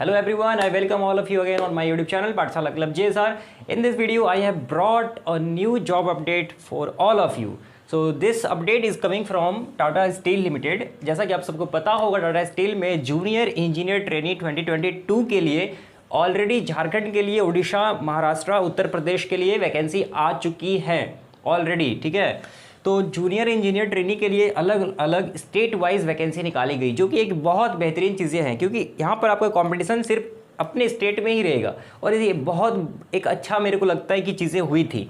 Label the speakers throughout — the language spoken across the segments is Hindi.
Speaker 1: Hello everyone, I welcome all of you again on my YouTube channel Pathshala Club JSR. In this video, I have brought a new job update for all of you. So this update is coming from Tata Steel Limited. जैसा कि आप सबको पता होगा, टाटा स्टील में जूनियर इंजीनियर ट्रेनी 2022 के लिए ऑलरेडी झारखंड के लिए, उड़ीसा, महाराष्ट्र, उत्तर प्रदेश के लिए वैकेंसी आ चुकी है ऑलरेडी। ठीक है, तो जूनियर इंजीनियर ट्रेनी के लिए अलग अलग स्टेट वाइज वैकेंसी निकाली गई, जो कि एक बहुत बेहतरीन चीज़ें हैं, क्योंकि यहाँ पर आपका कंपटीशन सिर्फ अपने स्टेट में ही रहेगा। और ये बहुत एक अच्छा मेरे को लगता है कि चीज़ें हुई थी।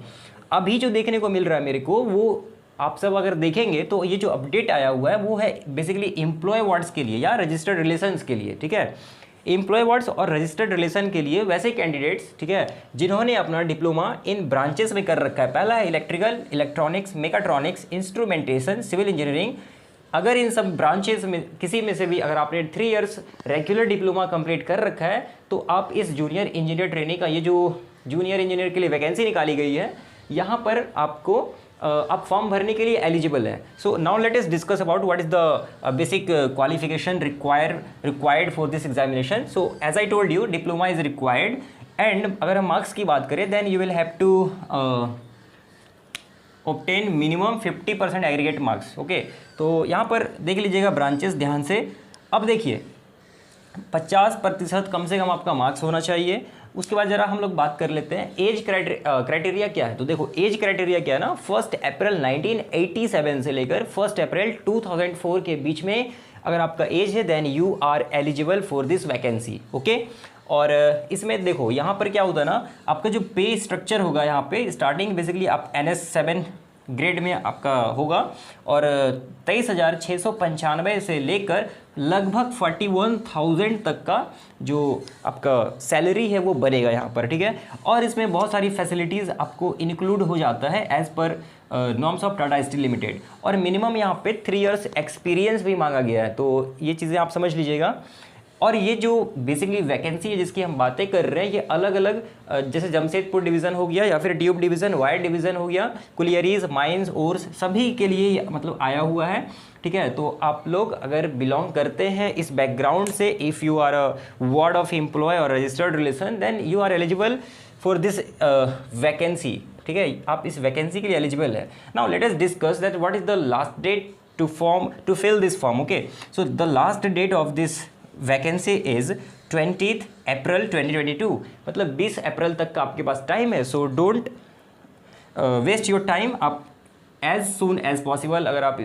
Speaker 1: अभी जो देखने को मिल रहा है मेरे को, वो आप सब अगर देखेंगे तो ये जो अपडेट आया हुआ है वो है बेसिकली एम्प्लॉय अवार्ड्स के लिए या रजिस्टर्ड रिलेशंस के लिए। ठीक है, एम्प्लॉय अवार्ड्स और रजिस्टर्ड रिलेशन के लिए वैसे कैंडिडेट्स, ठीक है, जिन्होंने अपना डिप्लोमा इन ब्रांचेस में कर रखा है। पहला है electrical, electronics, mechatronics, instrumentation, civil engineering. अगर इन सब ब्रांचेस में किसी में से भी अगर आपने 3 इयर्स रेगुलर डिप्लोमा कंप्लीट कर रखा है, तो आप इस जूनियर इंजीनियर ट्रेनी का, ये जो जूनियर इंजीनियर के लिए वैकेंसी निकाली गई है, यहाँ पर आपको आप फॉर्म भरने के लिए एलिजिबल है। So now let us discuss about what is the basic qualification required for this examination. So as I told you, diploma is required and अगर हम मार्क्स की बात करें, then you will have to obtain minimum 50% aggregate marks. Okay, तो यहाँ पर देख लीजिएगा ब्रांचेस ध्यान से। अब देखिए 50% कम से कम आपका मार्क्स होना चाहिए। उसके बाद जरा हम लोग बात कर लेते हैं एज क्राइटेरिया क्या है। तो देखो एज क्राइटेरिया क्या है ना, 1 अप्रैल 1987 से लेकर 1 अप्रैल 2004 के बीच में अगर आपका एज है, then you are eligible for this vacancy. Okay, और इसमें देखो यहाँ पर क्या होता है ना, आपका जो पे स्ट्रक्चर होगा, यहाँ पे स्टार्टिंग बेसिकली आप NS7 ग्रेड में आपका होगा और 23,695 से लेकर लगभग 41,000 तक का जो आपका सैलरी है वो बनेगा यहाँ पर। ठीक है, और इसमें बहुत सारी फैसिलिटीज़ आपको इंक्लूड हो जाता है as per norms of Tata steel limited. और मिनिमम यहाँ पे 3 इयर्स एक्सपीरियंस भी मांगा गया है, तो ये चीज़ें आप समझ लीजिएगा। और ये जो बेसिकली वैकेंसी है जिसकी हम बातें कर रहे हैं, ये अलग अलग जैसे जमशेदपुर डिवीज़न हो गया या फिर ट्यूब डिवीज़न, वायर डिवीज़न हो गया, कुलियरीज, माइंस, ओर्स, सभी के लिए मतलब आया हुआ है। ठीक है, तो आप लोग अगर बिलोंग करते हैं इस बैकग्राउंड से, if you are a ward of employ or registered relation, then you are eligible for this vacancy. ठीक है, आप इस वैकेंसी के लिए एलिजिबल है। Now let us discuss that what is the last date to fill this form. Okay, so the last date of this vacancy is 20 April 2022, मतलब 20 अप्रैल तक का आपके पास टाइम है। So don't waste your time, आप एज सून एज पॉसिबल अगर आप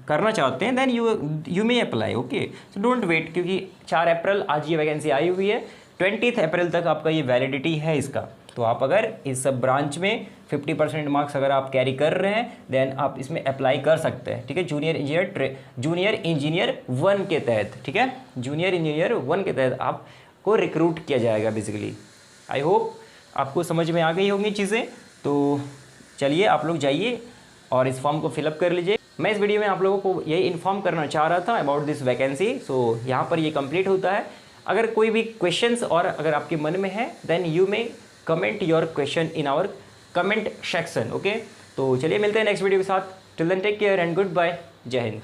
Speaker 1: करना चाहते हैं, then you may apply. Okay, so don't wait, क्योंकि 4 अप्रैल आज ये वैकेंसी आई हुई है, 20 अप्रैल तक आपका ये वैलिडिटी है इसका। तो आप अगर इस सब ब्रांच में 50% मार्क्स अगर आप कैरी कर रहे हैं, देन आप इसमें अप्लाई कर सकते हैं। ठीक है, जूनियर इंजीनियर 1 के तहत। ठीक है, जूनियर इंजीनियर 1 के तहत आपको रिक्रूट किया जाएगा बेसिकली। आई होप आपको समझ में आ गई होंगी चीज़ें। तो चलिए आप लोग जाइए और इस फॉर्म को फिलअप कर लीजिए। मैं इस वीडियो में आप लोगों को यही इन्फॉर्म करना चाह रहा था अबाउट दिस वैकेंसी। सो यहाँ पर ये कंप्लीट होता है। अगर कोई भी क्वेश्चंस और अगर आपके मन में है, then you may comment your question in our comment section. Okay, तो चलिए मिलते हैं नेक्स्ट वीडियो के साथ। Till then take care and good bye. जय हिंद।